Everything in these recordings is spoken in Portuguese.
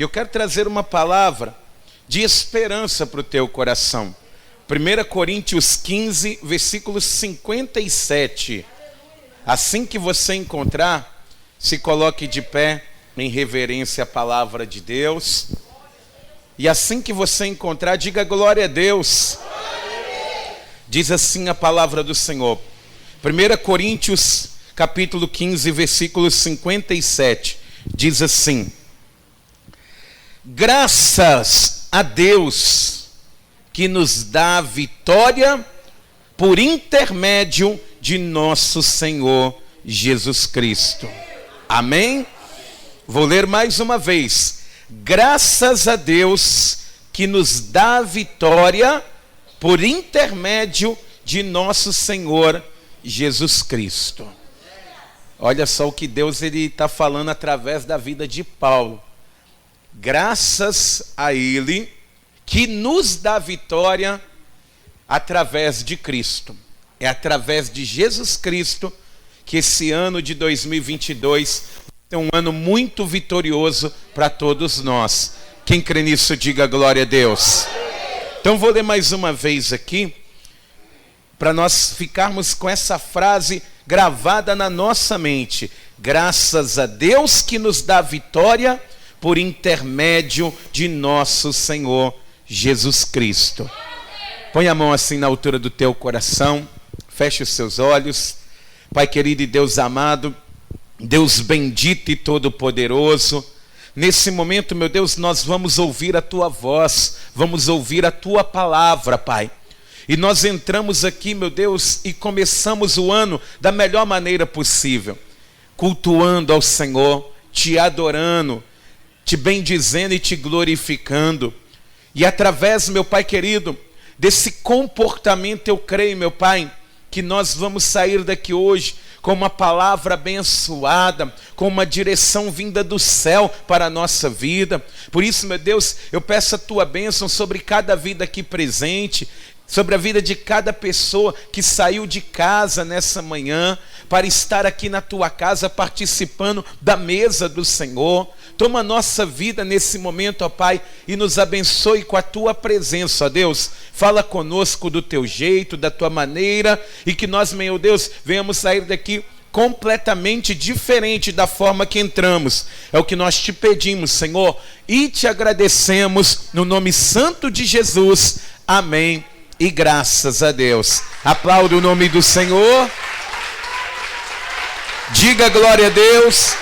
Eu quero trazer uma palavra de esperança para o teu coração. 1 Coríntios 15, versículo 57. Assim que você encontrar, se coloque de pé em reverência à palavra de Deus. E assim que você encontrar, diga glória a Deus. Diz assim a palavra do Senhor. 1 Coríntios capítulo 15, versículo 57. Diz assim: graças a Deus que nos dá a vitória por intermédio de nosso Senhor Jesus Cristo. Amém? Vou ler mais uma vez. Graças a Deus que nos dá a vitória por intermédio de nosso Senhor Jesus Cristo. Olha só o que Deus está falando através da vida de Paulo. Graças a Ele que nos dá vitória através de Cristo. É através de Jesus Cristo que esse ano de 2022 é um ano muito vitorioso para todos nós. Quem crê nisso, diga glória a Deus. Então vou ler mais uma vez aqui, para nós ficarmos com essa frase gravada na nossa mente. Graças a Deus que nos dá vitória por intermédio de nosso Senhor Jesus Cristo. Põe a mão assim na altura do teu coração, feche os seus olhos. Pai querido e Deus amado, Deus bendito e todo-poderoso, nesse momento, meu Deus, nós vamos ouvir a Tua voz, vamos ouvir a Tua palavra, Pai. E nós entramos aqui, meu Deus, e começamos o ano da melhor maneira possível, cultuando ao Senhor, Te adorando, Te bendizendo e Te glorificando. E através, meu Pai querido, desse comportamento eu creio, meu Pai, que nós vamos sair daqui hoje com uma palavra abençoada, com uma direção vinda do céu para a nossa vida. Por isso, meu Deus, eu peço a Tua bênção sobre cada vida aqui presente, sobre a vida de cada pessoa que saiu de casa nessa manhã para estar aqui na Tua casa participando da mesa do Senhor. Toma a nossa vida nesse momento, ó Pai, e nos abençoe com a Tua presença, ó Deus. Fala conosco do Teu jeito, da Tua maneira, e que nós, meu Deus, venhamos sair daqui completamente diferente da forma que entramos. É o que nós Te pedimos, Senhor, e Te agradecemos no nome santo de Jesus. Amém. E graças a Deus. Aplauda o nome do Senhor. Diga glória a Deus.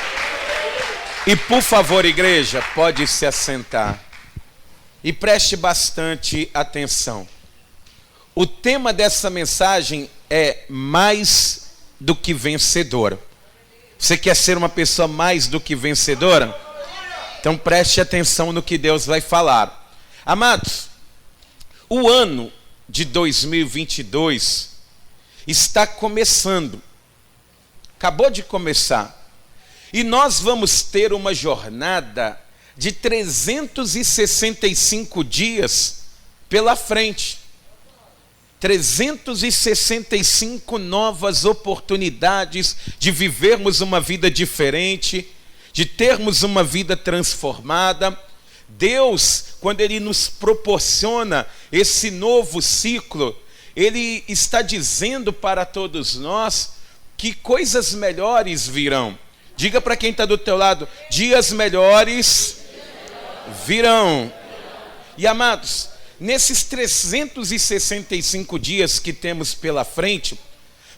E por favor, igreja, pode se assentar. E preste bastante atenção. O tema dessa mensagem é mais do que vencedora. Você quer ser uma pessoa mais do que vencedora? Então preste atenção no que Deus vai falar. Amados, o ano de 2022 está começando. Acabou de começar. E nós vamos ter uma jornada de 365 dias pela frente. 365 novas oportunidades de vivermos uma vida diferente, de termos uma vida transformada. Deus, quando Ele nos proporciona esse novo ciclo, Ele está dizendo para todos nós que coisas melhores virão. Diga para quem está do teu lado, dias melhores virão. E amados, nesses 365 dias que temos pela frente,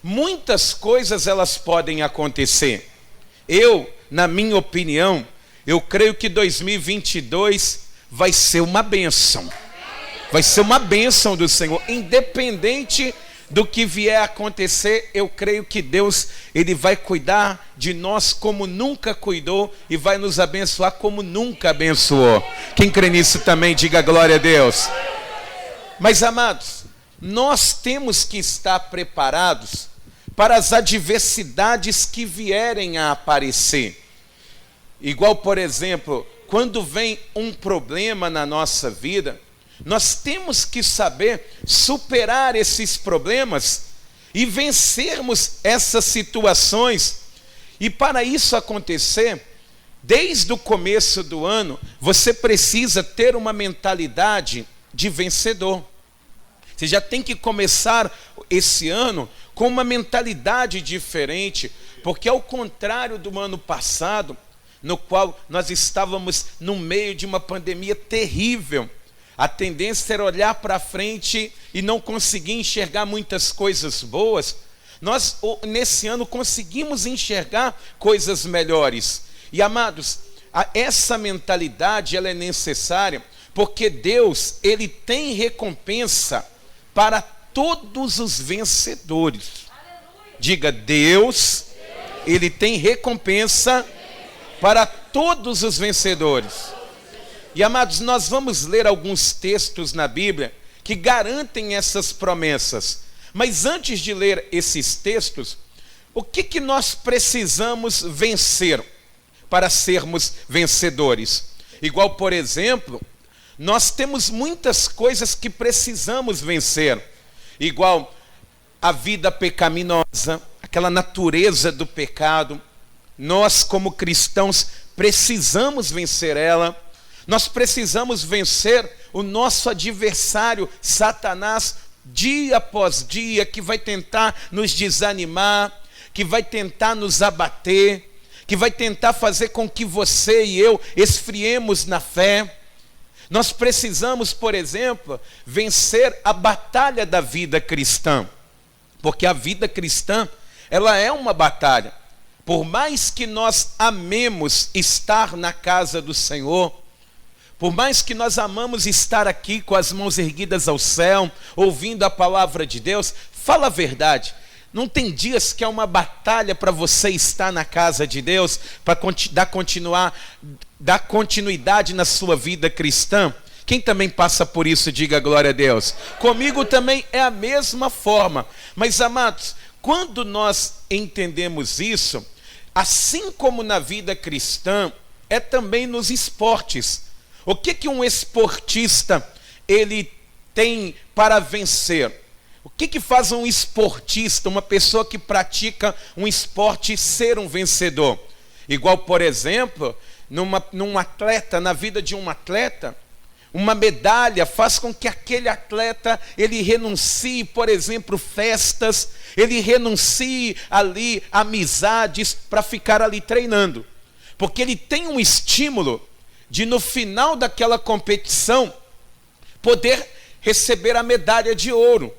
muitas coisas elas podem acontecer. Na minha opinião, eu creio que 2022 vai ser uma bênção. Vai ser uma bênção do Senhor, independente do que vier a acontecer. Eu creio que Deus, Ele vai cuidar de nós como nunca cuidou e vai nos abençoar como nunca abençoou. Quem crê nisso também, diga glória a Deus. Mas amados, nós temos que estar preparados para as adversidades que vierem a aparecer. Igual, por exemplo, quando vem um problema na nossa vida, nós temos que saber superar esses problemas e vencermos essas situações. E para isso acontecer, Desde o começo do ano, você precisa ter uma mentalidade de vencedor. Você já tem que começar esse ano com uma mentalidade diferente, porque ao contrário do ano passado, no qual nós estávamos no meio de uma pandemia terrível, a tendência era olhar para frente e não conseguir enxergar muitas coisas boas. Nós, nesse ano, conseguimos enxergar coisas melhores. E, amados, essa mentalidade ela é necessária, porque Deus, Ele tem recompensa para todos os vencedores. Diga, Deus, Ele tem recompensa para todos os vencedores. E, amados, nós vamos ler alguns textos na Bíblia que garantem essas promessas. Mas antes de ler esses textos, o que nós precisamos vencer para sermos vencedores? Igual, por exemplo, nós temos muitas coisas que precisamos vencer. Igual a vida pecaminosa, aquela natureza do pecado. Nós, como cristãos, precisamos vencer ela. Nós precisamos vencer o nosso adversário, Satanás, dia após dia, que vai tentar nos desanimar, que vai tentar nos abater, que vai tentar fazer com que você e eu esfriemos na fé. Nós precisamos, por exemplo, vencer a batalha da vida cristã, porque a vida cristã, ela é uma batalha. Por mais que nós amemos estar na casa do Senhor, por mais que nós amamos estar aqui com as mãos erguidas ao céu, ouvindo a palavra de Deus, fala a verdade. Não tem dias que é uma batalha para você estar na casa de Deus, para dar continuidade na sua vida cristã? Quem também passa por isso, diga glória a Deus. Comigo também é a mesma forma. Mas, amados, quando nós entendemos isso, assim como na vida cristã, é também nos esportes. O que um esportista ele tem para vencer? O que faz um esportista, uma pessoa que pratica um esporte, ser um vencedor? Igual, por exemplo, num atleta, na vida de um atleta, uma medalha faz com que aquele atleta, ele renuncie, por exemplo, festas, ele renuncie ali amizades para ficar ali treinando. Porque ele tem um estímulo de no final daquela competição poder receber a medalha de ouro.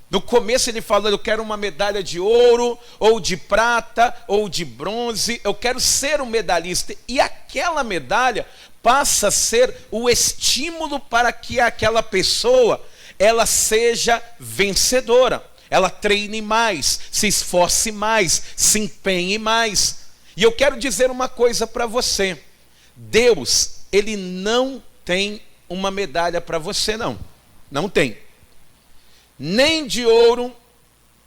No começo ele falou, eu quero uma medalha de ouro, ou de prata, ou de bronze, eu quero ser um medalhista. E aquela medalha passa a ser o estímulo para que aquela pessoa, ela seja vencedora. Ela treine mais, se esforce mais, se empenhe mais. E eu quero dizer uma coisa para você. Deus, Ele não tem uma medalha para você, não. Não tem. Nem de ouro,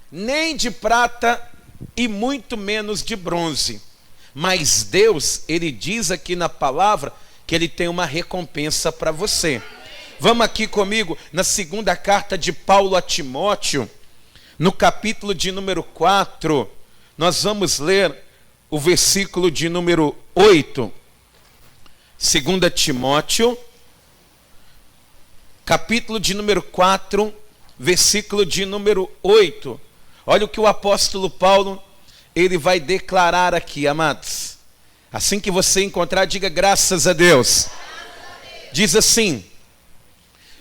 nem de prata e muito menos de bronze. Mas Deus, Ele diz aqui na palavra que Ele tem uma recompensa para você. Vamos aqui comigo na segunda carta de Paulo a Timóteo, no capítulo de número 4, nós vamos ler o versículo de número 8. 2 Timóteo, capítulo de número 4, versículo de número 8. Olha o que o apóstolo Paulo, ele vai declarar aqui, amados. Assim que você encontrar, diga graças a Deus. Diz assim: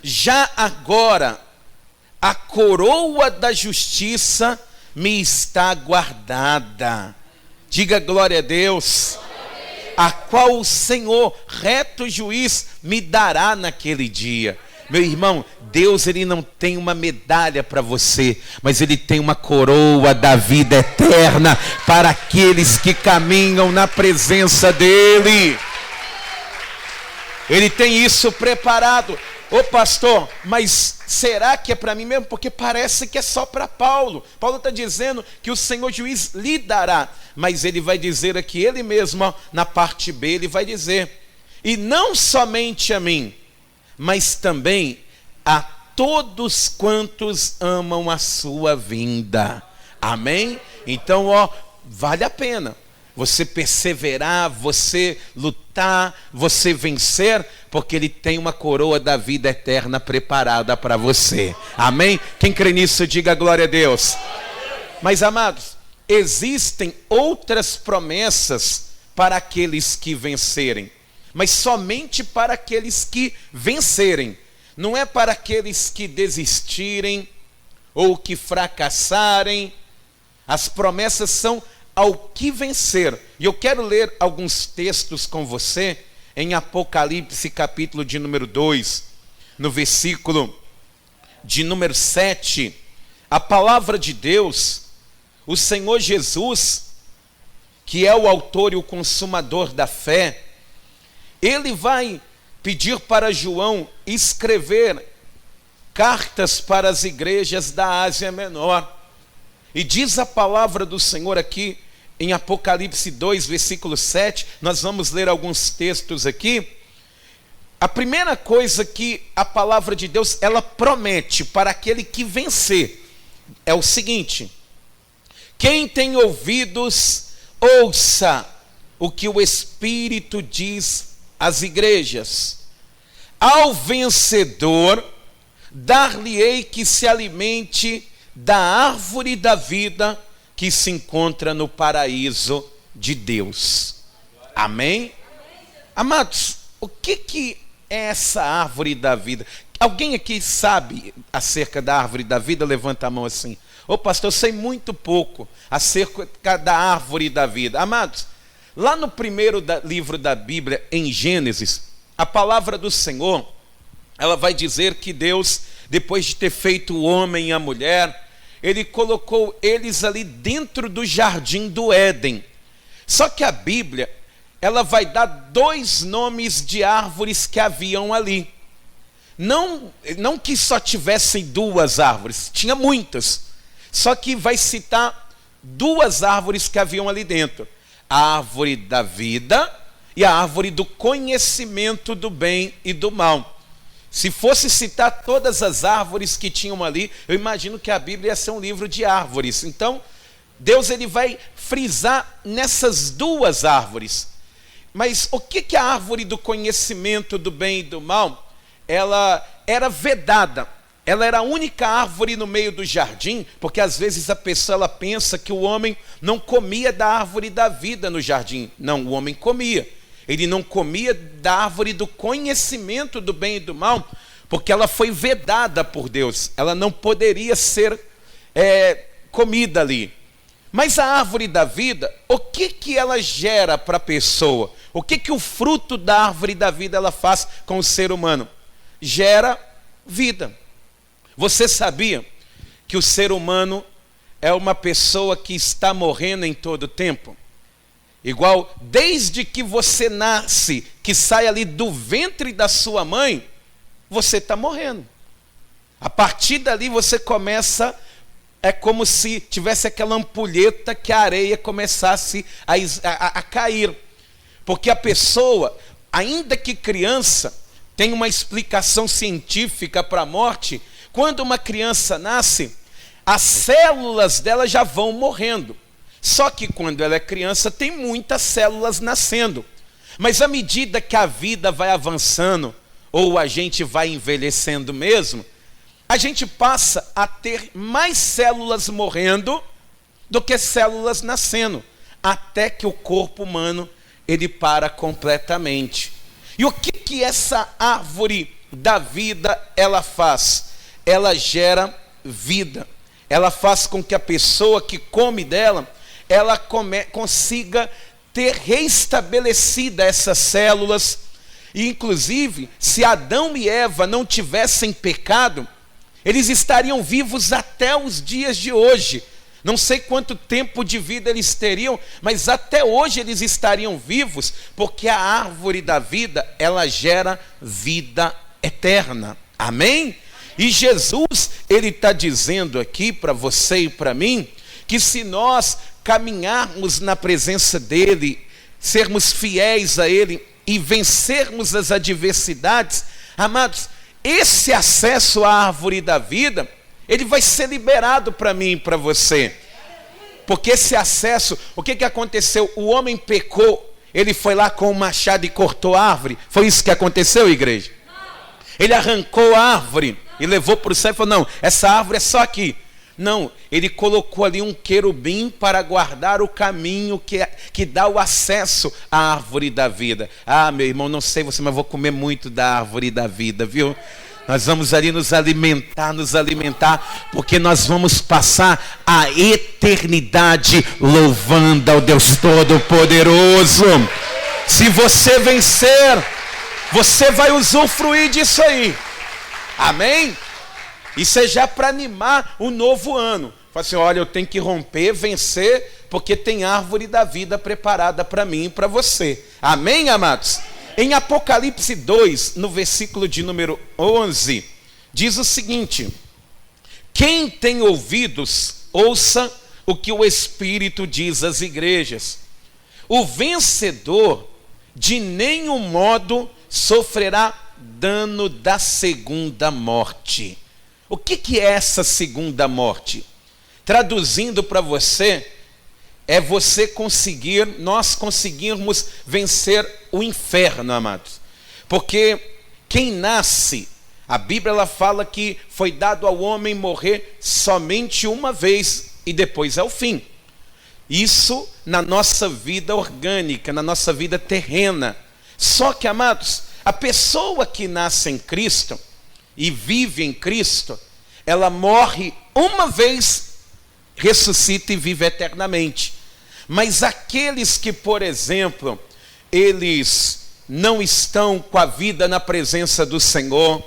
já agora a coroa da justiça me está guardada. Diga glória a Deus. A qual o Senhor, reto juiz, me dará naquele dia. Meu irmão, Deus, Ele não tem uma medalha para você, mas Ele tem uma coroa da vida eterna para aqueles que caminham na presença dEle. Ele tem isso preparado. Ô pastor, mas será que é para mim mesmo? Porque parece que é só para Paulo. Paulo está dizendo que o Senhor juiz lhe dará. Mas ele vai dizer aqui, ele mesmo, ó, na parte B, ele vai dizer: e não somente a mim, mas também a todos quantos amam a sua vinda. Amém? Então, ó, vale a pena. você perseverar, você lutar, você vencer, porque Ele tem uma coroa da vida eterna preparada para você. Amém? Quem crê nisso, diga glória a Deus. Mas, amados, existem outras promessas para aqueles que vencerem, mas somente para aqueles que vencerem. Não é para aqueles que desistirem ou que fracassarem. As promessas são ao que vencer. E eu quero ler alguns textos com você em Apocalipse, capítulo de número 2, no versículo de número 7. A palavra de Deus, o Senhor Jesus, que é o autor e o consumador da fé, Ele vai pedir para João escrever cartas para as igrejas da Ásia Menor. E diz a palavra do Senhor aqui em Apocalipse 2, versículo 7, nós vamos ler alguns textos aqui. A primeira coisa que a palavra de Deus, ela promete para aquele que vencer, é o seguinte: quem tem ouvidos, ouça o que o Espírito diz às igrejas. Ao vencedor, dar-lhe-ei que se alimente da árvore da vida que se encontra no paraíso de Deus. Amém? Amados, o que é essa árvore da vida? Alguém aqui sabe acerca da árvore da vida? Levanta a mão assim. Ô pastor, eu sei muito pouco acerca da árvore da vida. Amados, lá no primeiro livro da Bíblia, em Gênesis, a palavra do Senhor, ela vai dizer que Deus, depois de ter feito o homem e a mulher, Ele colocou eles ali dentro do jardim do Éden. Só que a Bíblia, ela vai dar 2 nomes de árvores que haviam ali. Não que só tivessem 2 árvores, tinha muitas. Só que vai citar 2 árvores que haviam ali dentro: a árvore da vida e a árvore do conhecimento do bem e do mal. Se fosse citar todas as árvores que tinham ali, eu imagino que a Bíblia ia ser um livro de árvores. Então, Deus, ele vai frisar nessas 2 árvores. Mas o que a árvore do conhecimento do bem e do mal, ela era vedada. Ela era a única árvore no meio do jardim, porque às vezes a pessoa ela pensa que o homem não comia da árvore da vida no jardim. Não, o homem comia. Ele não comia da árvore do conhecimento do bem e do mal, porque ela foi vedada por Deus. Ela não poderia ser comida ali. Mas a árvore da vida, o que ela gera para a pessoa? O que o fruto da árvore da vida ela faz com o ser humano? Gera vida. Você sabia que o ser humano é uma pessoa que está morrendo em todo o tempo? Igual, desde que você nasce, que sai ali do ventre da sua mãe, você está morrendo. A partir dali você começa, é como se tivesse aquela ampulheta que a areia começasse a cair. Porque a pessoa, ainda que criança, tem uma explicação científica para a morte. Quando uma criança nasce, as células dela já vão morrendo. Só que quando ela é criança, tem muitas células nascendo. Mas à medida que a vida vai avançando, ou a gente vai envelhecendo mesmo, a gente passa a ter mais células morrendo do que células nascendo, até que o corpo humano, ele para completamente. E o que essa árvore da vida, ela faz? Ela gera vida. Ela faz com que a pessoa que come dela, ela consiga ter reestabelecida essas células. E inclusive, se Adão e Eva não tivessem pecado, eles estariam vivos até os dias de hoje. Não sei quanto tempo de vida eles teriam, mas até hoje eles estariam vivos, porque a árvore da vida, ela gera vida eterna. Amém? E Jesus, ele está dizendo aqui para você e para mim, que se nós caminharmos na presença dele, sermos fiéis a ele e vencermos as adversidades, amados, esse acesso à árvore da vida, ele vai ser liberado para mim e para você. Porque esse acesso, o que aconteceu? O homem pecou, ele foi lá com o machado e cortou a árvore. Foi isso que aconteceu, igreja? Ele arrancou a árvore e levou para o céu e falou, não, essa árvore é só aqui. Não, ele colocou ali um querubim para guardar o caminho que dá o acesso à árvore da vida. Ah, meu irmão, não sei você, mas vou comer muito da árvore da vida, viu? Nós vamos ali nos alimentar, porque nós vamos passar a eternidade louvando ao Deus Todo-Poderoso. Se você vencer, você vai usufruir disso aí. Amém? Isso é já para animar o novo ano. Fala assim, olha, eu tenho que romper, vencer, porque tem árvore da vida preparada para mim e para você. Amém, amados? Em Apocalipse 2, no versículo de número 11, diz o seguinte: quem tem ouvidos, ouça o que o Espírito diz às igrejas. O vencedor de nenhum modo sofrerá dano da segunda morte. O que é essa segunda morte? Traduzindo para você, é nós conseguirmos vencer o inferno, amados. Porque quem nasce, a Bíblia ela fala que foi dado ao homem morrer somente uma vez e depois é o fim. Isso na nossa vida orgânica, na nossa vida terrena. Só que, amados, a pessoa que nasce em Cristo e vive em Cristo, ela morre uma vez, ressuscita e vive eternamente. Mas aqueles que, por exemplo, eles não estão com a vida na presença do Senhor,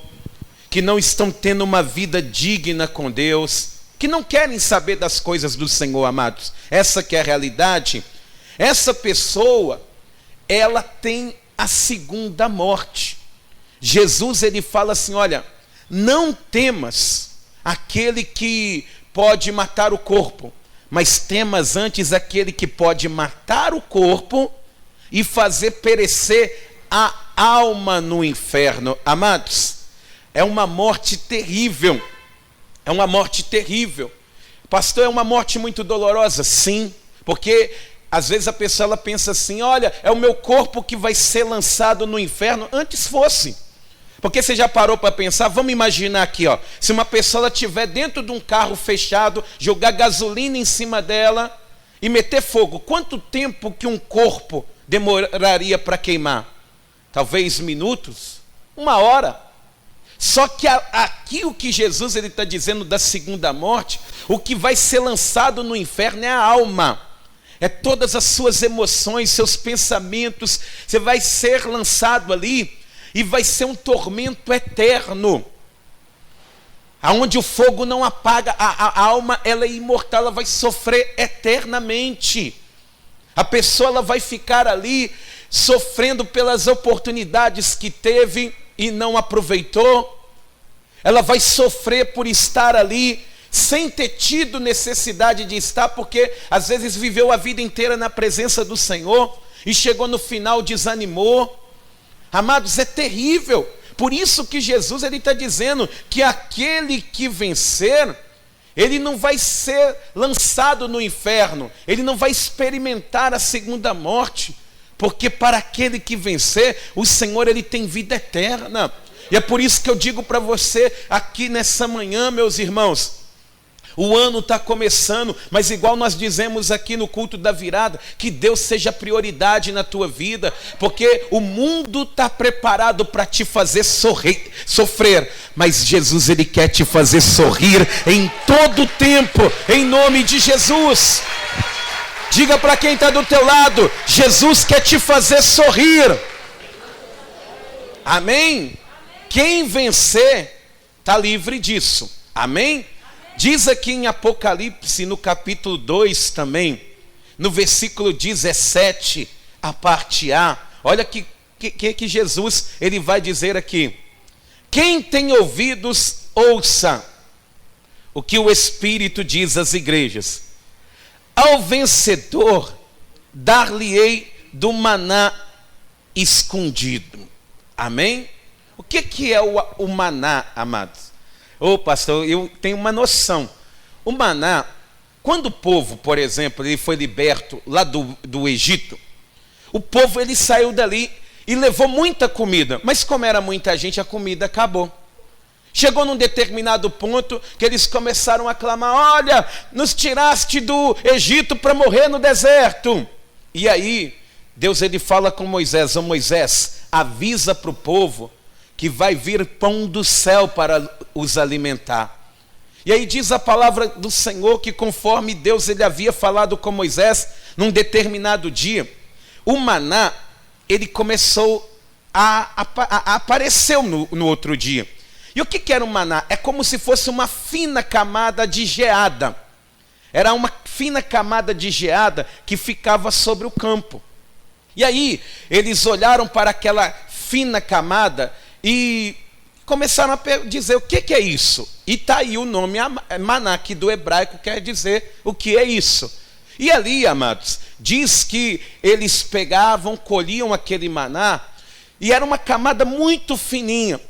que não estão tendo uma vida digna com Deus, que não querem saber das coisas do Senhor, amados, essa que é a realidade, essa pessoa, ela tem a segunda morte. Jesus, ele fala assim, olha, não temas aquele que pode matar o corpo, mas temas antes aquele que pode matar o corpo e fazer perecer a alma no inferno. Amados, é uma morte terrível. É uma morte terrível. Pastor, é uma morte muito dolorosa? Sim, porque às vezes a pessoa ela pensa assim, olha, é o meu corpo que vai ser lançado no inferno. Antes fosse. Porque você já parou para pensar? Vamos imaginar aqui, ó, se uma pessoa estiver dentro de um carro fechado, jogar gasolina em cima dela e meter fogo, quanto tempo que um corpo demoraria para queimar? Talvez minutos? 1 hora. Só que aqui o que Jesus está dizendo da segunda morte, o que vai ser lançado no inferno é a alma. É todas as suas emoções, seus pensamentos, você vai ser lançado ali. E vai ser um tormento eterno, aonde o fogo não apaga, a alma ela é imortal, ela vai sofrer eternamente. A pessoa ela vai ficar ali sofrendo pelas oportunidades que teve e não aproveitou. Ela vai sofrer por estar ali sem ter tido necessidade de estar, porque às vezes viveu a vida inteira na presença do Senhor e chegou no final, desanimou. Amados, é terrível. Por isso que Jesus está dizendo que aquele que vencer, ele não vai ser lançado no inferno, ele não vai experimentar a segunda morte, porque para aquele que vencer, o Senhor ele tem vida eterna. E é por isso que eu digo para você aqui nessa manhã, meus irmãos, o ano está começando, mas igual nós dizemos aqui no culto da virada, que Deus seja prioridade na tua vida, porque o mundo está preparado para te fazer sofrer, mas Jesus ele quer te fazer sorrir em todo tempo, em nome de Jesus. Diga para quem está do teu lado, Jesus quer te fazer sorrir. Amém? Quem vencer está livre disso. Amém? Diz aqui em Apocalipse, no capítulo 2 também, no versículo 17, a parte A, olha que Jesus ele vai dizer aqui. Quem tem ouvidos, ouça o que o Espírito diz às igrejas. Ao vencedor, dar-lhe-ei do maná escondido. Amém? O que é o maná, amados? Ô pastor, eu tenho uma noção. O maná Quando o povo, por exemplo, ele foi liberto lá do Egito, o povo ele saiu dali e levou muita comida, mas como era muita gente, a comida acabou. Chegou num determinado ponto que eles começaram a clamar: olha, nos tiraste do Egito para morrer no deserto. E aí, Deus ele fala com Moisés: ô Moisés, avisa para o povo que vai vir pão do céu para os alimentar. E aí diz a palavra do Senhor que conforme Deus ele havia falado com Moisés, num determinado dia, o maná, ele começou a aparecer no outro dia. E o que era o maná? É como se fosse uma fina camada de geada. Era uma fina camada de geada que ficava sobre o campo. E aí, eles olharam para aquela fina camada e começaram a dizer: o que é isso? E está aí o nome maná, que do hebraico quer dizer o que é isso. E ali, amados, diz que eles pegavam, colhiam aquele maná, e era uma camada muito fininha.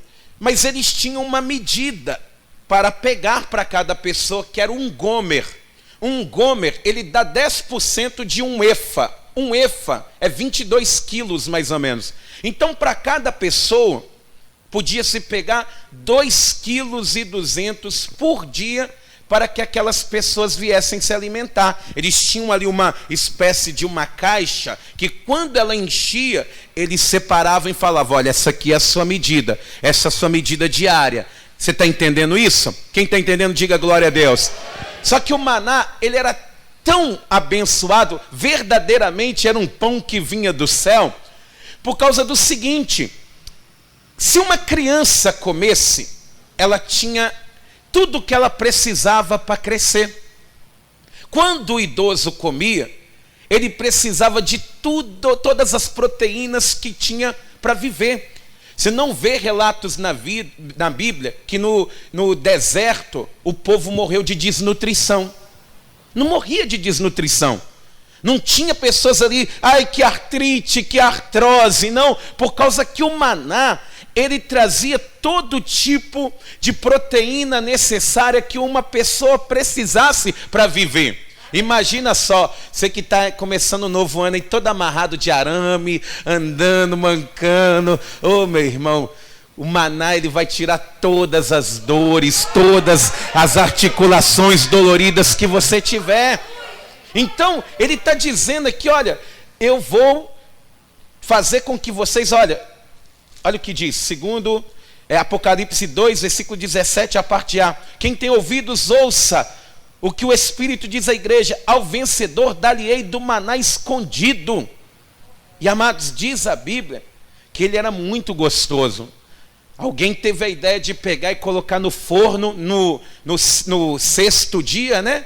Mas eles tinham uma medida para pegar para cada pessoa, que era um gomer. Um gomer, ele dá 10% de um efa. Um efa é 22 quilos, mais ou menos. Então, para cada pessoa, podia-se pegar 2,2 kg por dia para que aquelas pessoas viessem se alimentar. Eles tinham ali uma espécie de uma caixa que quando ela enchia, eles separavam e falavam: olha, essa aqui é a sua medida, essa é a sua medida diária. Você está entendendo isso? Quem está entendendo, diga glória a Deus. Só que o maná, ele era tão abençoado, verdadeiramente era um pão que vinha do céu, por causa do seguinte: se uma criança comesse, ela tinha tudo o que ela precisava para crescer. Quando o idoso comia, ele precisava de tudo, todas as proteínas que tinha para viver. Você não vê relatos na Bíblia que no deserto o povo morreu de desnutrição. Não morria de desnutrição. Não tinha pessoas ali, ai que artrite, que artrose, não, por causa que o maná, ele trazia todo tipo de proteína necessária que uma pessoa precisasse para viver. Imagina só, você que está começando um novo ano e todo amarrado de arame, andando, mancando. Ô meu irmão, o maná ele vai tirar todas as dores, todas as articulações doloridas que você tiver. Então, ele está dizendo aqui: olha, eu vou fazer com que vocês, olha o que diz, segundo Apocalipse 2, versículo 17, a parte A. Quem tem ouvidos, ouça o que o Espírito diz à igreja: ao vencedor dar-lhe-ei do maná escondido. E amados, diz a Bíblia que ele era muito gostoso. Alguém teve a ideia de pegar e colocar no forno no sexto dia, né?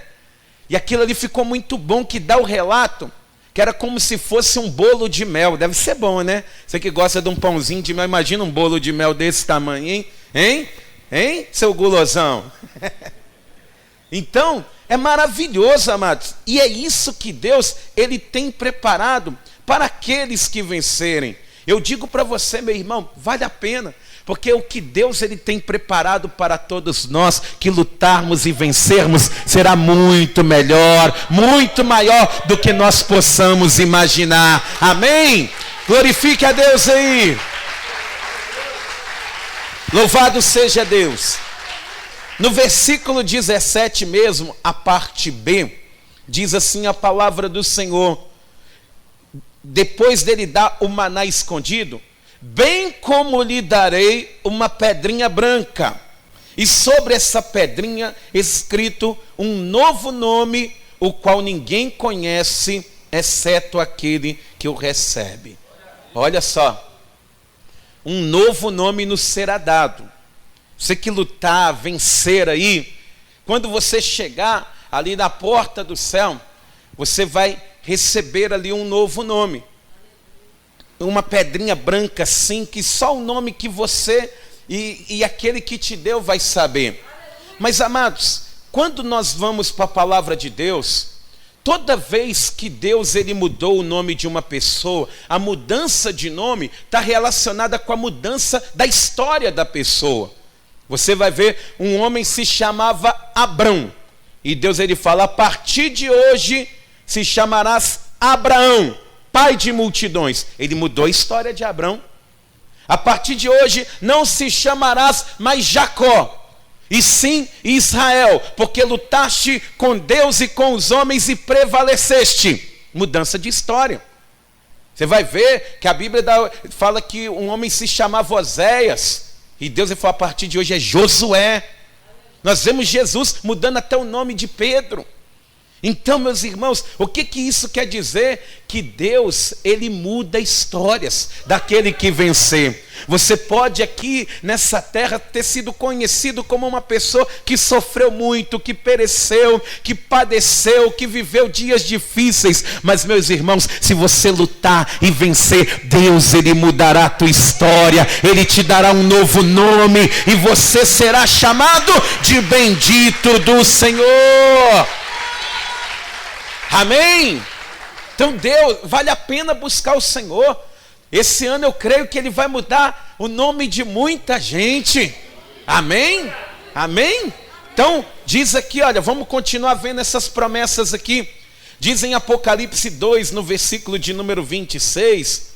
E aquilo ali ficou muito bom, que dá o relato que era como se fosse um bolo de mel. Deve ser bom, né? Você que gosta de um pãozinho de mel, imagina um bolo de mel desse tamanho, hein? Hein, seu gulosão? Então, é maravilhoso, amados. E é isso que Deus, ele tem preparado para aqueles que vencerem. Eu digo para você, meu irmão, vale a pena. Porque o que Deus ele tem preparado para todos nós que lutarmos e vencermos será muito melhor, muito maior do que nós possamos imaginar. Amém? Glorifique a Deus aí. Louvado seja Deus. No versículo 17 mesmo, a parte B, diz assim a palavra do Senhor: depois dele dar o maná escondido, bem como lhe darei uma pedrinha branca, e sobre essa pedrinha escrito um novo nome, o qual ninguém conhece, exceto aquele que o recebe. Olha só, um novo nome nos será dado. Você que lutar, vencer aí, quando você chegar ali na porta do céu, você vai receber ali um novo nome. Uma pedrinha branca assim, que só o nome que você e aquele que te deu vai saber. Mas amados, quando nós vamos para a palavra de Deus, toda vez que Deus ele mudou o nome de uma pessoa, a mudança de nome está relacionada com a mudança da história da pessoa. Você vai ver, um homem se chamava Abrão, E Deus ele fala: a partir de hoje se chamarás Abraão, pai de multidões. Ele mudou a história de Abraão. A partir de hoje não se chamarás mais Jacó, e sim Israel, porque lutaste com Deus e com os homens e prevaleceste. Mudança de história. Você vai ver que a Bíblia fala que um homem se chamava Oséias, e Deus ele falou: a partir de hoje é Josué. Nós vemos Jesus mudando até o nome de Pedro. Então, meus irmãos, o que isso quer dizer? Que Deus, ele muda histórias daquele que vencer. Você pode aqui nessa terra ter sido conhecido como uma pessoa que sofreu muito, que pereceu, que padeceu, que viveu dias difíceis. Mas, meus irmãos, se você lutar e vencer, Deus, ele mudará a tua história. Ele te dará um novo nome e você será chamado de bendito do Senhor. Amém? Então Deus, vale a pena buscar o Senhor. Esse ano eu creio que Ele vai mudar o nome de muita gente. Amém? Amém? Então diz aqui, olha, vamos continuar vendo essas promessas aqui. Diz em Apocalipse 2, no versículo de número 26,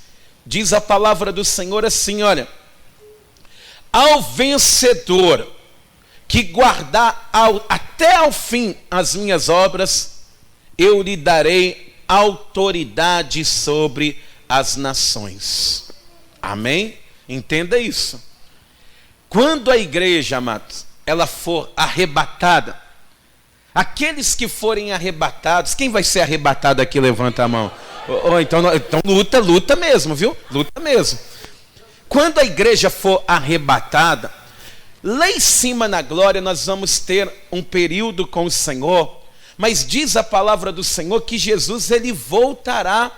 diz a palavra do Senhor assim, olha: ao vencedor que guardar até ao fim as minhas obras, eu lhe darei autoridade sobre as nações. Amém? Entenda isso. Quando a igreja, amados, ela for arrebatada, aqueles que forem arrebatados, quem vai ser arrebatado aqui? Levanta a mão. Então luta mesmo, viu? Luta mesmo. Quando a igreja for arrebatada, lá em cima na glória nós vamos ter um período com o Senhor. Mas diz a palavra do Senhor que Jesus ele voltará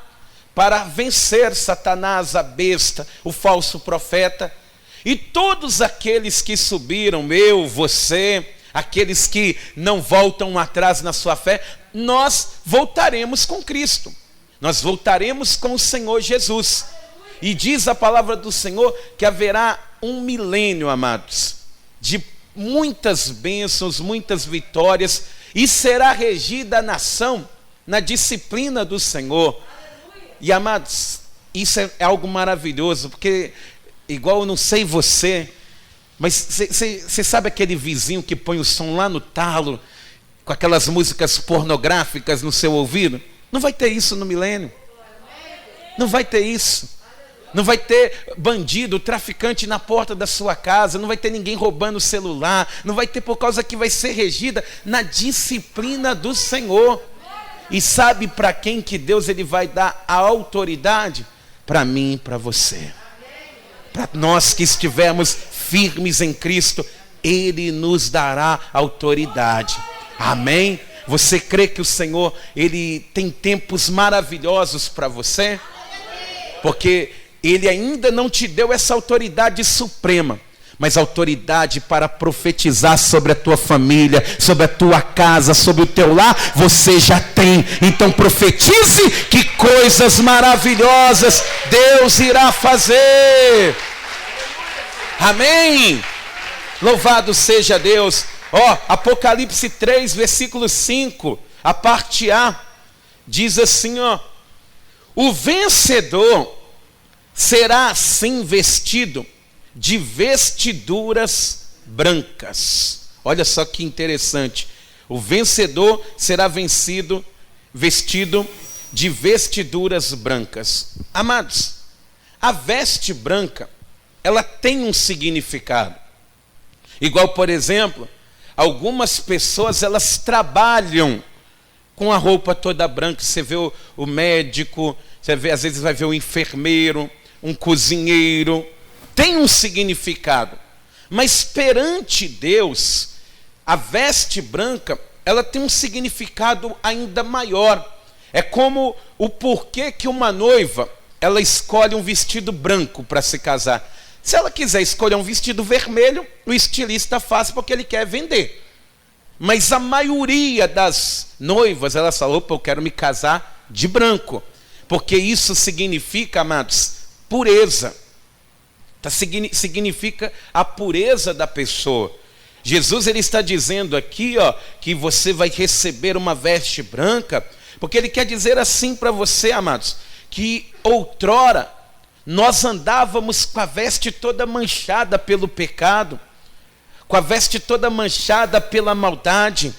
para vencer Satanás, a besta, o falso profeta. E todos aqueles que subiram, eu, você, aqueles que não voltam atrás na sua fé, nós voltaremos com Cristo. Nós voltaremos com o Senhor Jesus. E diz a palavra do Senhor que haverá um milênio, amados, de muitas bênçãos, muitas vitórias, e será regida a nação na disciplina do Senhor. E amados, isso é algo maravilhoso, porque igual eu não sei você, mas você sabe aquele vizinho que põe o som lá no talo, com aquelas músicas pornográficas no seu ouvido? Não vai ter isso no milênio. Não vai ter isso. Não vai ter bandido, traficante na porta da sua casa, não vai ter ninguém roubando o celular, não vai ter, por causa que vai ser regida na disciplina do Senhor. E sabe para quem que Deus ele vai dar a autoridade? Para mim e para você. Para nós que estivermos firmes em Cristo, Ele nos dará autoridade. Amém? Você crê que o Senhor ele tem tempos maravilhosos para você? Porque Ele ainda não te deu essa autoridade suprema, mas autoridade para profetizar sobre a tua família, sobre a tua casa, sobre o teu lar, você já tem. Então profetize que coisas maravilhosas Deus irá fazer. Amém? Louvado seja Deus. Apocalipse 3, versículo 5, a parte A, diz assim, o vencedor será assim vestido de vestiduras brancas. Olha só que interessante. O vencedor será vestido de vestiduras brancas. Amados, a veste branca, ela tem um significado. Igual, por exemplo, algumas pessoas, elas trabalham com a roupa toda branca. Você vê o médico, você vê, às vezes vai ver o enfermeiro, um cozinheiro, tem um significado, mas perante Deus, a veste branca, ela tem um significado ainda maior. É como o porquê que uma noiva, ela escolhe um vestido branco para se casar. Se ela quiser escolher um vestido vermelho, o estilista faz porque ele quer vender. Mas a maioria das noivas, elas falam, opa, eu quero me casar de branco, porque isso significa, amados, pureza. Significa a pureza da pessoa. Jesus ele está dizendo aqui, ó, que você vai receber uma veste branca, porque ele quer dizer assim para você, amados, que outrora nós andávamos com a veste toda manchada pelo pecado, com a veste toda manchada pela maldade,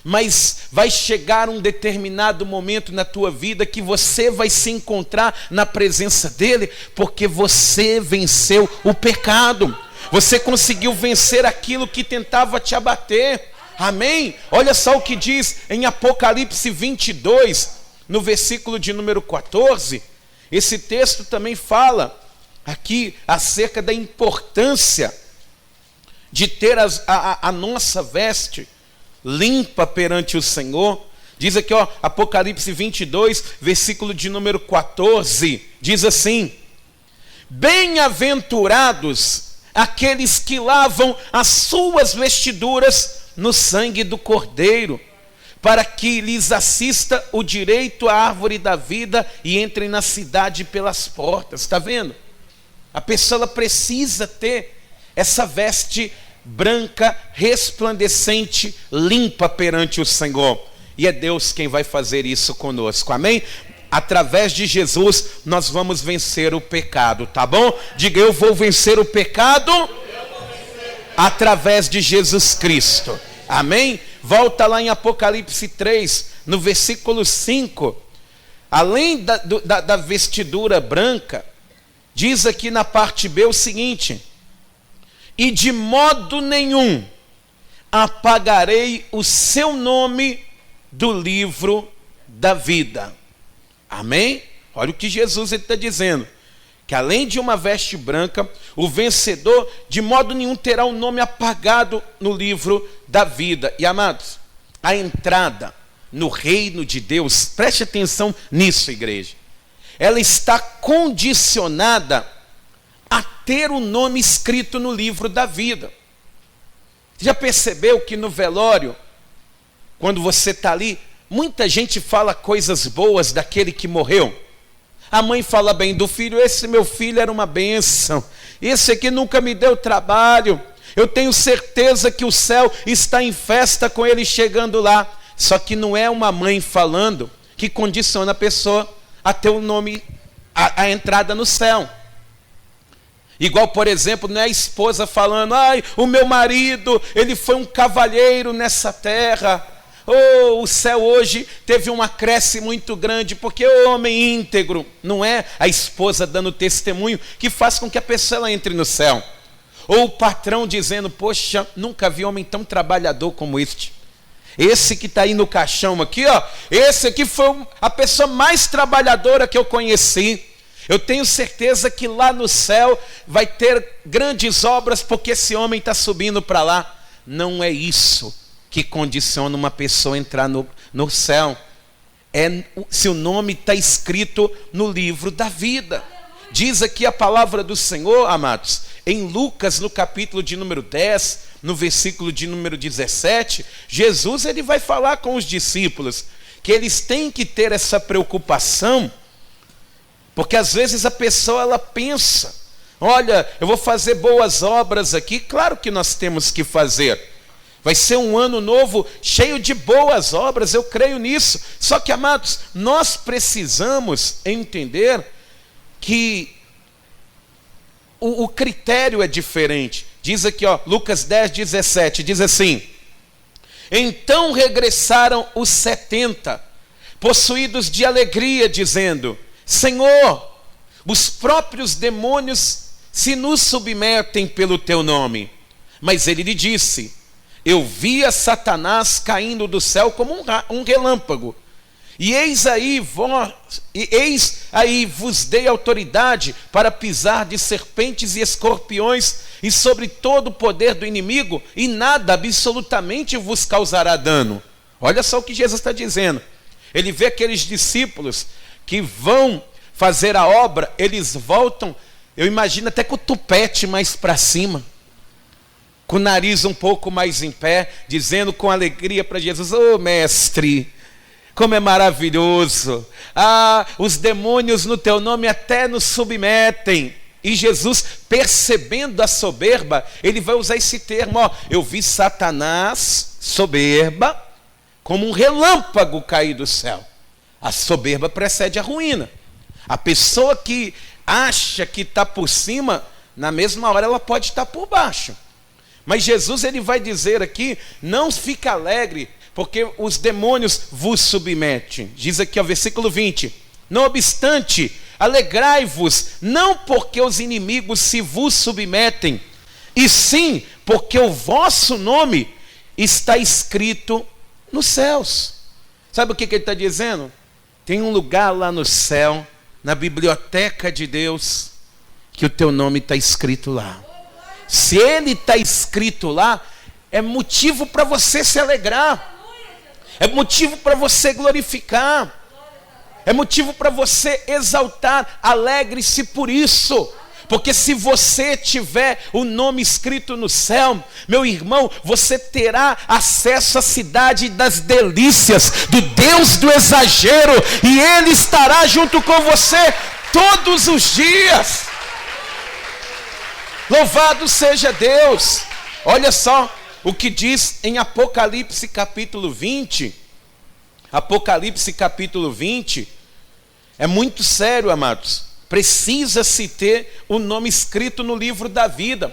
mas vai chegar um determinado momento na tua vida que você vai se encontrar na presença dele, porque você venceu o pecado. Você conseguiu vencer aquilo que tentava te abater. Amém? Olha só o que diz em Apocalipse 22, no versículo de número 14. Esse texto também fala aqui acerca da importância de ter a nossa veste limpa perante o Senhor. Diz aqui, ó, Apocalipse 22, versículo de número 14. Diz assim: bem-aventurados aqueles que lavam as suas vestiduras no sangue do Cordeiro, para que lhes assista o direito à árvore da vida e entrem na cidade pelas portas. Está vendo? A pessoa ela precisa ter essa veste branca, resplandecente, limpa perante o Senhor. E é Deus quem vai fazer isso conosco. Amém? Através de Jesus nós vamos vencer o pecado, tá bom? Diga: eu vou vencer o pecado através de Jesus Cristo. Amém? Volta lá em Apocalipse 3, no versículo 5. Além da vestidura branca, diz aqui na parte B o seguinte: e de modo nenhum apagarei o seu nome do livro da vida. Amém? Olha o que Jesus está dizendo, que além de uma veste branca, o vencedor de modo nenhum terá o nome apagado no livro da vida. E amados, a entrada no reino de Deus, preste atenção nisso, igreja, ela está condicionada a ter o nome escrito no livro da vida. Já percebeu que no velório, quando você está ali, muita gente fala coisas boas daquele que morreu? A mãe fala bem do filho: esse meu filho era uma bênção, esse aqui nunca me deu trabalho, eu tenho certeza que o céu está em festa com ele chegando lá. Só que não é uma mãe falando que condiciona a pessoa a ter o nome, a entrada no céu. Igual, por exemplo, não é a esposa falando: ai, o meu marido, ele foi um cavalheiro nessa terra. Oh, o céu hoje teve um acréscimo muito grande, porque o homem íntegro. Não é a esposa dando testemunho que faz com que a pessoa ela entre no céu. Ou o patrão dizendo: poxa, nunca vi homem tão trabalhador como este. Esse que está aí no caixão aqui, ó, esse aqui foi a pessoa mais trabalhadora que eu conheci. Eu tenho certeza que lá no céu vai ter grandes obras, porque esse homem está subindo para lá. Não é isso que condiciona uma pessoa a entrar no céu. É se o nome está escrito no livro da vida. Diz aqui a palavra do Senhor, amados, em Lucas, no capítulo de número 10, no versículo de número 17, Jesus ele vai falar com os discípulos que eles têm que ter essa preocupação, porque às vezes a pessoa ela pensa: olha, eu vou fazer boas obras aqui. Claro que nós temos que fazer. Vai ser um ano novo cheio de boas obras, eu creio nisso. Só que, amados, nós precisamos entender que o critério é diferente. Diz aqui, ó, Lucas 10, 17, diz assim: então regressaram os 70, possuídos de alegria, dizendo: Senhor, os próprios demônios se nos submetem pelo teu nome. Mas ele lhe disse: eu via Satanás caindo do céu como um relâmpago. E eis aí vos dei autoridade para pisar de serpentes e escorpiões e sobre todo o poder do inimigo, e nada absolutamente vos causará dano. Olha só o que Jesus está dizendo. Ele vê aqueles discípulos que vão fazer a obra, eles voltam, eu imagino até com o tupete mais para cima, com o nariz um pouco mais em pé, dizendo com alegria para Jesus: ô mestre, como é maravilhoso, os demônios no teu nome até nos submetem. E Jesus, percebendo a soberba, ele vai usar esse termo, ó, eu vi Satanás, soberba, como um relâmpago cair do céu. A soberba precede a ruína. A pessoa que acha que está por cima, na mesma hora ela pode estar por baixo. Mas Jesus, ele vai dizer aqui, não fique alegre, porque os demônios vos submetem. Diz aqui, ó, versículo 20, não obstante, alegrai-vos, não porque os inimigos se vos submetem, e sim porque o vosso nome está escrito nos céus. Sabe o que ele está dizendo? Tem um lugar lá no céu, na biblioteca de Deus, que o teu nome está escrito lá. Se ele está escrito lá, é motivo para você se alegrar, é motivo para você glorificar, é motivo para você exaltar. Alegre-se por isso, porque se você tiver o nome escrito no céu, meu irmão, você terá acesso à cidade das delícias, do Deus do exagero, e Ele estará junto com você todos os dias. Louvado seja Deus. Olha só o que diz em Apocalipse capítulo 20. Apocalipse capítulo 20 é muito sério, amados. Precisa-se ter o nome escrito no livro da vida,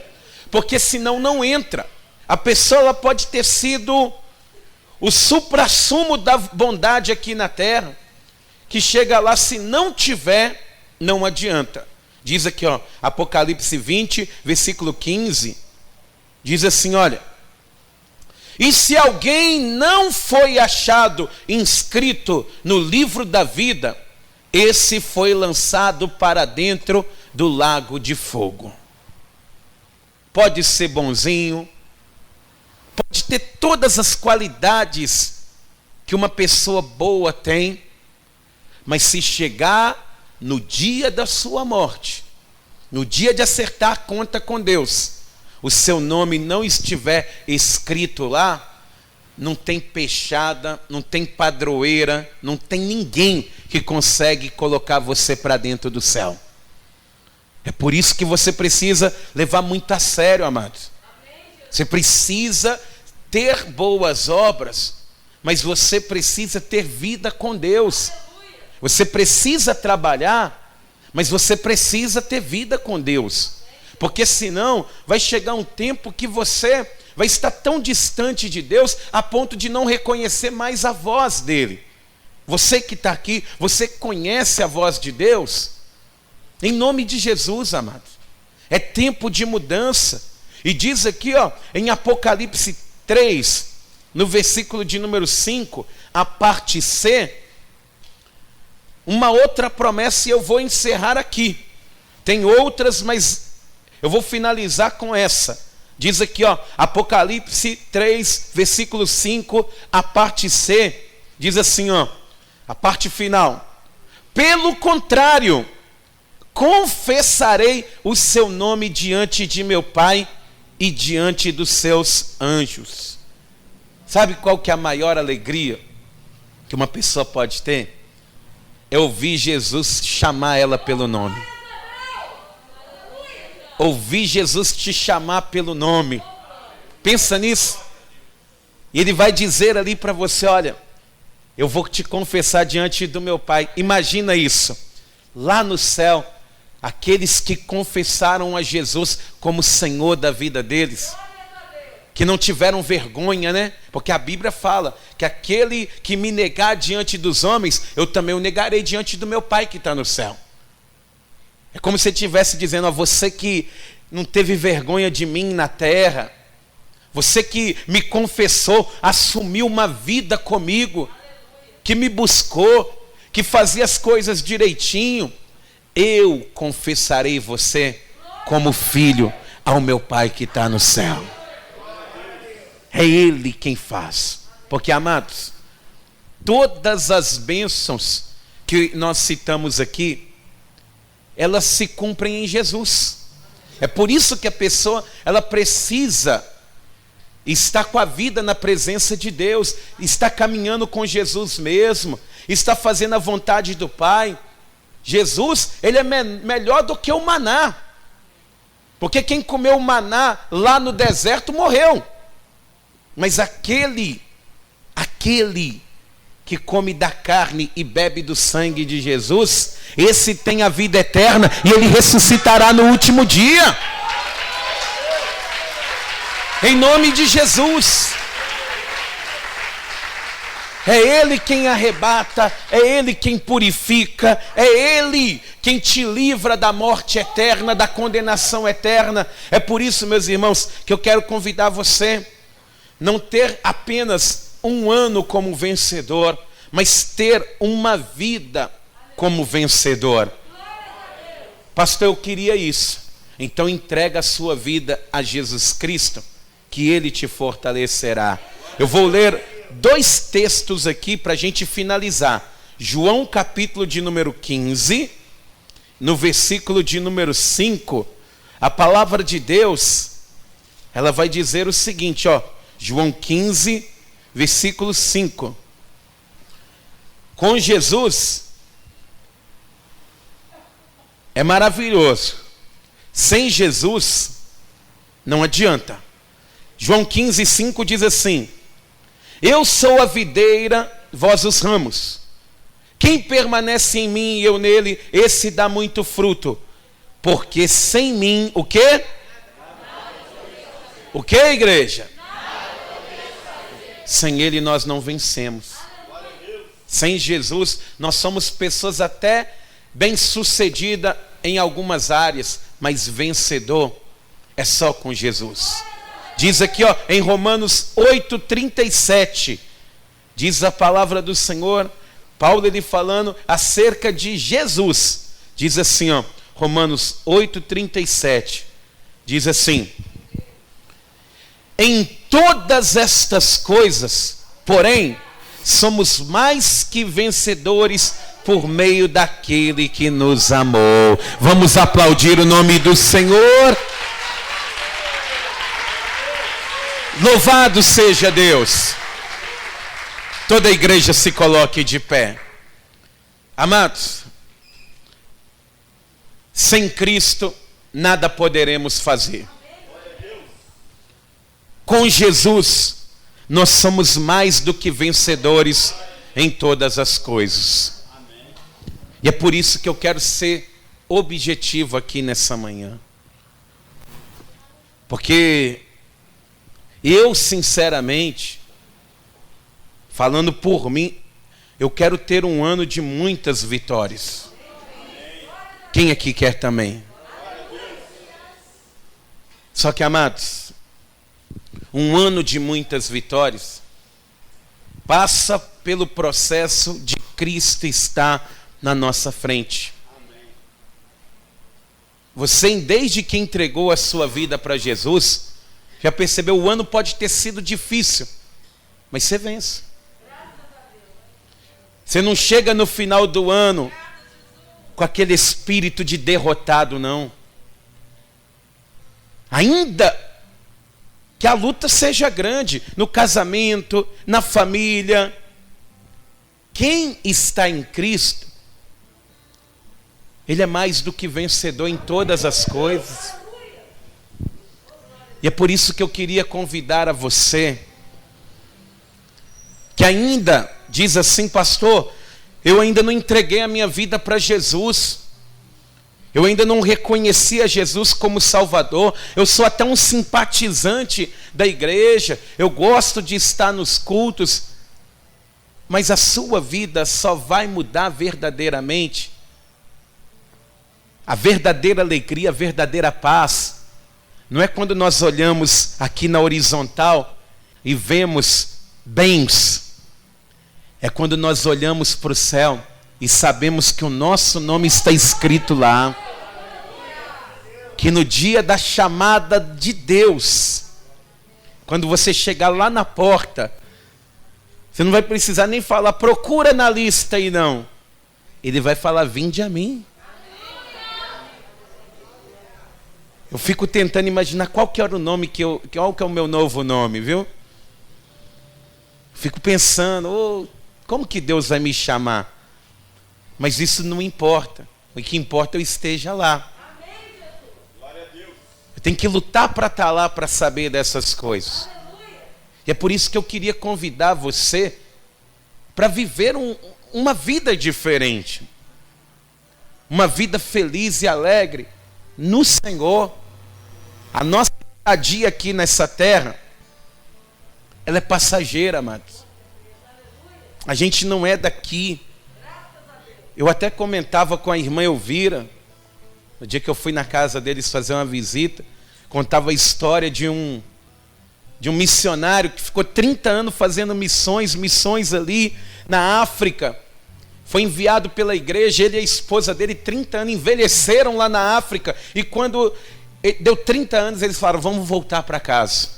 porque senão não entra. A pessoa ela pode ter sido o suprassumo da bondade aqui na terra, que chega lá, se não tiver, não adianta. Diz aqui, ó, Apocalipse 20, versículo 15, diz assim, olha, e se alguém não foi achado inscrito no livro da vida, esse foi lançado para dentro do lago de fogo. Pode ser bonzinho, pode ter todas as qualidades que uma pessoa boa tem, mas se chegar no dia da sua morte, no dia de acertar a conta com Deus, o seu nome não estiver escrito lá, não tem peixada, não tem padroeira, não tem ninguém que consegue colocar você para dentro do céu. É por isso que você precisa levar muito a sério, amados. Você precisa ter boas obras, mas você precisa ter vida com Deus. Você precisa trabalhar, mas você precisa ter vida com Deus. Porque senão vai chegar um tempo que você vai estar tão distante de Deus a ponto de não reconhecer mais a voz dele. Você que está aqui, você conhece a voz de Deus? Em nome de Jesus, amados. É tempo de mudança. E diz aqui, ó, em Apocalipse 3, no versículo de número 5, a parte C, uma outra promessa, e eu vou encerrar aqui. Tem outras, mas eu vou finalizar com essa. Diz aqui, ó, Apocalipse 3, versículo 5, a parte C, diz assim, ó, a parte final. Pelo contrário, confessarei o seu nome diante de meu Pai e diante dos seus anjos. Sabe qual que é a maior alegria que uma pessoa pode ter? É ouvir Jesus chamar ela pelo nome. Ouvir Jesus te chamar pelo nome. Pensa nisso. E ele vai dizer ali para você, olha, eu vou te confessar diante do meu Pai. Imagina isso. Lá no céu, aqueles que confessaram a Jesus como Senhor da vida deles, que não tiveram vergonha, né? Porque a Bíblia fala que aquele que me negar diante dos homens, eu também o negarei diante do meu Pai que está no céu. É como se ele estivesse dizendo a você que não teve vergonha de mim na terra, você que me confessou, assumiu uma vida comigo, que me buscou, que fazia as coisas direitinho, eu confessarei você como filho ao meu Pai que está no céu. É Ele quem faz. Porque, amados, todas as bênçãos que nós citamos aqui, elas se cumprem em Jesus. É por isso que a pessoa, ela precisa estar com a vida na presença de Deus, está caminhando com Jesus mesmo, está fazendo a vontade do Pai. Jesus, ele é melhor do que o maná. Porque quem comeu maná lá no deserto morreu. Mas aquele que come da carne e bebe do sangue de Jesus, esse tem a vida eterna e ele ressuscitará no último dia. Em nome de Jesus. É Ele quem arrebata, é Ele quem purifica, é Ele quem te livra da morte eterna, da condenação eterna. É por isso, meus irmãos, que eu quero convidar você a não ter apenas um ano como vencedor, mas ter uma vida como vencedor. Pastor, eu queria isso. Então entrega a sua vida a Jesus Cristo, que Ele te fortalecerá. Eu vou ler 2 textos aqui para a gente finalizar. João capítulo de número 15, no versículo de número 5, a palavra de Deus, ela vai dizer o seguinte, ó, João 15, versículo 5. Com Jesus é maravilhoso. Sem Jesus não adianta. João 15, 5 diz assim: eu sou a videira, vós os ramos. Quem permanece em mim e eu nele, esse dá muito fruto. Porque sem mim, o quê? O quê, igreja? Sem Ele nós não vencemos. Sem Jesus, nós somos pessoas até bem-sucedidas em algumas áreas, mas vencedor é só com Jesus. Diz aqui, ó, em Romanos 8:37, diz a palavra do Senhor, Paulo ele falando acerca de Jesus, diz assim, ó, Romanos 8:37, diz assim: em todas estas coisas, porém, somos mais que vencedores por meio daquele que nos amou. Vamos aplaudir o nome do Senhor. Louvado seja Deus. Toda a igreja se coloque de pé. Amados, sem Cristo nada poderemos fazer. Com Jesus nós somos mais do que vencedores em todas as coisas. E é por isso que eu quero ser objetivo aqui nessa manhã. Porque eu, sinceramente, falando por mim, eu quero ter um ano de muitas vitórias. Quem aqui quer também? Só que, amados, um ano de muitas vitórias passa pelo processo de Cristo estar na nossa frente. Você, desde que entregou a sua vida para Jesus, já percebeu, o ano pode ter sido difícil, mas você vence. Você não chega no final do ano com aquele espírito de derrotado, não. Ainda que a luta seja grande, no casamento, na família, quem está em Cristo, ele é mais do que vencedor em todas as coisas. E é por isso que eu queria convidar a você, que ainda diz assim, pastor, eu ainda não entreguei a minha vida para Jesus, eu ainda não reconheci a Jesus como Salvador, eu sou até um simpatizante da igreja, eu gosto de estar nos cultos, mas a sua vida só vai mudar verdadeiramente, a verdadeira alegria, a verdadeira paz, não é quando nós olhamos aqui na horizontal e vemos bens, é quando nós olhamos para o céu e sabemos que o nosso nome está escrito lá. Que no dia da chamada de Deus, quando você chegar lá na porta, você não vai precisar nem falar, procura na lista aí não. Ele vai falar, vinde a mim. Eu fico tentando imaginar qual que era o nome qual que é o meu novo nome, viu? Fico pensando, como que Deus vai me chamar? Mas isso não importa. O que importa é eu esteja lá. Eu Tem que lutar para estar lá para saber dessas coisas. E é por isso que eu queria convidar você para viver uma vida diferente. Uma vida feliz e alegre no Senhor. A nossa estadia aqui nessa terra, ela é passageira, amados. A gente não é daqui. Eu até comentava com a irmã Elvira, no dia que eu fui na casa deles fazer uma visita, contava a história de um missionário que ficou 30 anos fazendo missões ali na África. Foi enviado pela igreja, ele e a esposa dele, 30 anos, envelheceram lá na África. E quando deu 30 anos, eles falaram, vamos voltar para casa.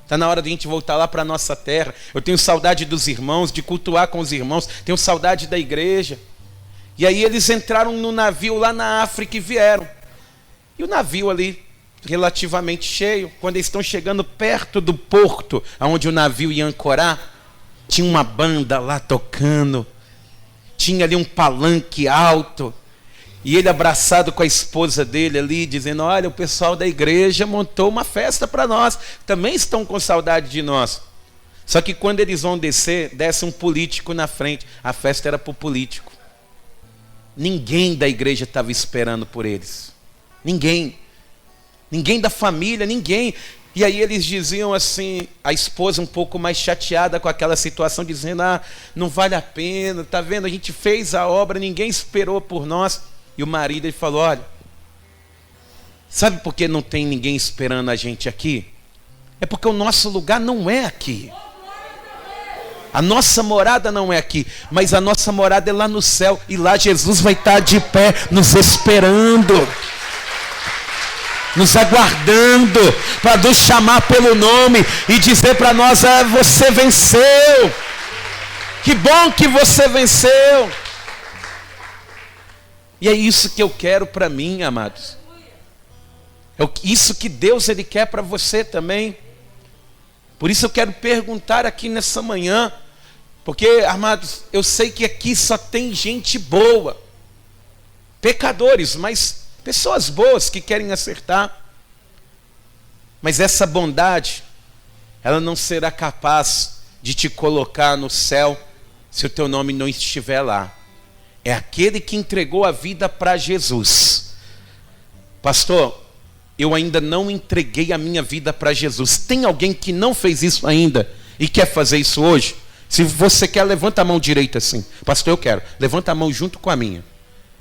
Está na hora de a gente voltar lá para a nossa terra. Eu tenho saudade dos irmãos, de cultuar com os irmãos, tenho saudade da igreja. E aí eles entraram no navio lá na África e vieram. E o navio ali, relativamente cheio, quando eles estão chegando perto do porto, onde o navio ia ancorar, tinha uma banda lá tocando, tinha ali um palanque alto, e ele abraçado com a esposa dele ali, dizendo, olha, o pessoal da igreja montou uma festa para nós, também estão com saudade de nós. Só que quando eles vão desce um político na frente, a festa era para o político. Ninguém da igreja estava esperando por eles. Ninguém da família, ninguém. E aí eles diziam assim, a esposa um pouco mais chateada com aquela situação, dizendo, não vale a pena, tá vendo, a gente fez a obra, ninguém esperou por nós. E o marido, ele falou, olha, sabe por que não tem ninguém esperando a gente aqui? É porque o nosso lugar não é aqui. A nossa morada não é aqui, mas a nossa morada é lá no céu, e lá Jesus vai estar de pé, nos esperando, nos aguardando, para nos chamar pelo nome e dizer para nós, você venceu, que bom que você venceu. E é isso que eu quero para mim, amados. É isso que Deus ele quer para você também. Por isso eu quero perguntar aqui nessa manhã, porque, amados, eu sei que aqui só tem gente boa, pecadores, mas pessoas boas que querem acertar. Mas essa bondade, ela não será capaz de te colocar no céu se o teu nome não estiver lá. É aquele que entregou a vida para Jesus. Pastor, eu ainda não entreguei a minha vida para Jesus. Tem alguém que não fez isso ainda e quer fazer isso hoje? Se você quer, levanta a mão direita assim. Pastor, eu quero. Levanta a mão junto com a minha.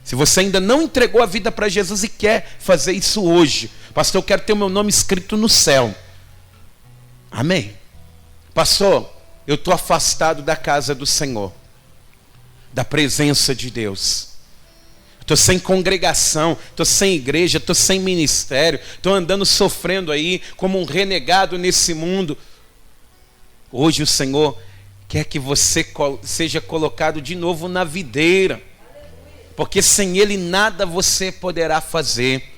Se você ainda não entregou a vida para Jesus e quer fazer isso hoje. Pastor, eu quero ter o meu nome escrito no céu. Amém. Pastor, eu estou afastado da casa do Senhor, da presença de Deus. Estou sem congregação, estou sem igreja, estou sem ministério, estou andando sofrendo aí como um renegado nesse mundo. Hoje o Senhor quer que você seja colocado de novo na videira, porque sem Ele nada você poderá fazer.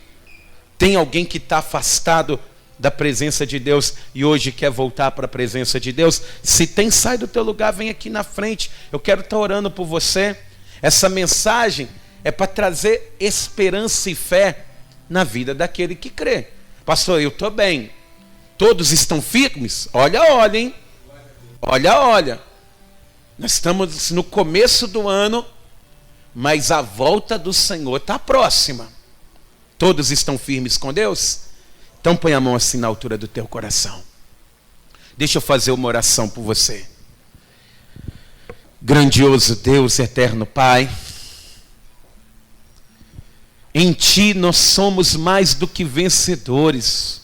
Tem alguém que está afastado da presença de Deus e hoje quer voltar para a presença de Deus? Se tem, sai do teu lugar, vem aqui na frente. Eu quero estar orando por você. Essa mensagem é para trazer esperança e fé na vida daquele que crê. Pastor, eu estou bem. Todos estão firmes? Olha, hein? Olha. Nós estamos no começo do ano, mas a volta do Senhor está próxima. Todos estão firmes com Deus? Então põe a mão assim na altura do teu coração. Deixa eu fazer uma oração por você. Grandioso Deus, eterno Pai, em Ti nós somos mais do que vencedores.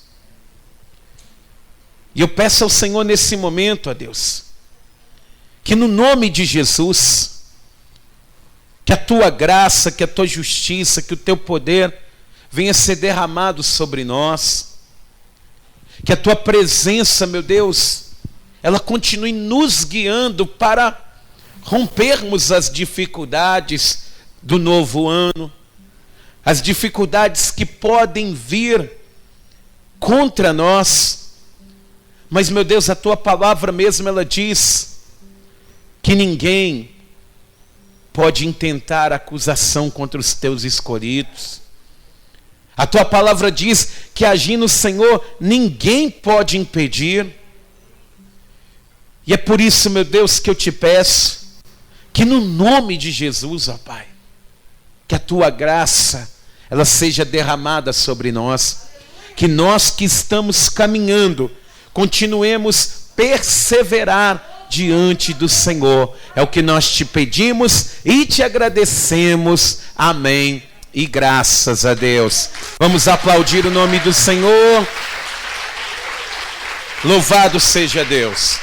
E eu peço ao Senhor nesse momento, ó Deus, que no nome de Jesus, que a Tua graça, que a Tua justiça, que o Teu poder venha ser derramado sobre nós. Que a Tua presença, meu Deus, ela continue nos guiando para rompermos as dificuldades do novo ano, as dificuldades que podem vir contra nós. Mas, meu Deus, a Tua palavra mesmo, ela diz que ninguém pode intentar acusação contra os Teus escolhidos. A tua palavra diz que agindo o Senhor, ninguém pode impedir. E é por isso, meu Deus, que eu te peço, que no nome de Jesus, ó Pai, que a tua graça, ela seja derramada sobre nós. Que nós que estamos caminhando, continuemos perseverar diante do Senhor. É o que nós te pedimos e te agradecemos. Amém. E graças a Deus. Vamos aplaudir o nome do Senhor. Louvado seja Deus.